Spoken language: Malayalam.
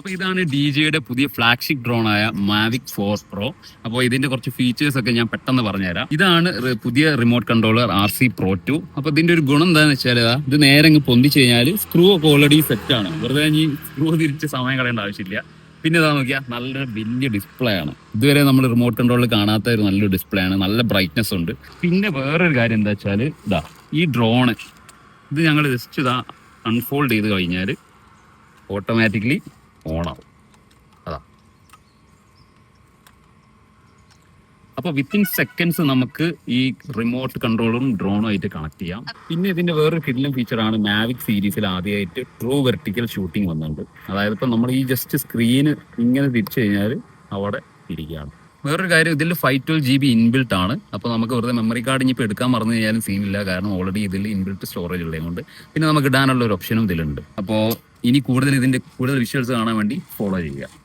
അപ്പോൾ ഇതാണ് DJയുടെ പുതിയ ഫ്ലാഗ്ഷിപ്പ് ഡ്രോൺ ആയ Mavic 4 Pro. അപ്പോൾ ഇതിന്റെ കുറച്ച് ഫീച്ചേഴ്സ് ഒക്കെ ഞാൻ പെട്ടെന്ന് പറഞ്ഞുതരാം. ഇതാണ് പുതിയ റിമോട്ട് കൺട്രോളർ RC Pro 2. അപ്പോൾ ഇതിന്റെ ഒരു ഗുണം എന്താണെന്ന് വെച്ചാൽ ഇത് നേരെ അങ്ങ് പൊന്തിച്ച് കഴിഞ്ഞാൽ സ്ക്രൂ ഒക്കെ ഓൾറെഡി സെറ്റ് ആണ്. വെറുതെ ഈ സ്ക്രൂ തിരിച്ച് സമയം കളയേണ്ട ആവശ്യമില്ല. പിന്നെ ഇതാ നോക്കിയാൽ നല്ലൊരു വലിയ ഡിസ്പ്ലേ ആണ്. ഇതുവരെ നമ്മൾ റിമോട്ട് കൺട്രോളിൽ കാണാത്ത ഒരു നല്ലൊരു ഡിസ്പ്ലേ ആണ്. നല്ല ബ്രൈറ്റ്നസ് ഉണ്ട്. പിന്നെ വേറൊരു കാര്യം എന്താ വെച്ചാൽ ഇതാ ഈ ഡ്രോണ് ഇത് ഞങ്ങൾ ജസ്റ്റ് ഇതാ അൺഫോൾഡ് ചെയ്ത് കഴിഞ്ഞാൽ ഓട്ടോമാറ്റിക്കലി ഓണാവും. അതാ അപ്പോൾ വിത്തിൻ സെക്കൻഡ്സ് നമുക്ക് ഈ റിമോട്ട് കൺട്രോളറും ഡ്രോണും ആയിട്ട് കണക്ട് ചെയ്യാം. പിന്നെ ഇതിന്റെ വേറൊരു കിഡിലും ഫീച്ചറാണ് മാവിക് സീരീസിൽ ആദ്യമായിട്ട് ട്രൂ വെർട്ടിക്കൽ ഷൂട്ടിംഗ് വന്നിട്ടുണ്ട്. അതായത് ഇപ്പം നമ്മൾ ഈ ജസ്റ്റ് സ്ക്രീന് ഇങ്ങനെ തിരിച്ചു കഴിഞ്ഞാൽ അവിടെ ഇരിക്കുകയാണ്. വേറൊരു കാര്യം, ഇതിൽ 512 GB ഇൻബിൽട്ട് ആണ്. അപ്പോൾ നമുക്ക് വെറുതെ മെമ്മറി കാർഡ് ഇനിയിപ്പോൾ എടുക്കാൻ മറന്നു കഴിഞ്ഞാലും സീനില്ല, കാരണം ഓൾറെഡി ഇതിൽ ഇൻബിൽട്ട് സ്റ്റോറേജ് ഉള്ളതുകൊണ്ട്. പിന്നെ നമുക്ക് ഇടാനുള്ള ഒരു ഓപ്ഷനും ഇതിലുണ്ട്. അപ്പോൾ ഇനി ഇതിന്റെ കൂടുതൽ വിഷ്വൽസ് കാണാൻ വേണ്ടി ഫോളോ ചെയ്യുക.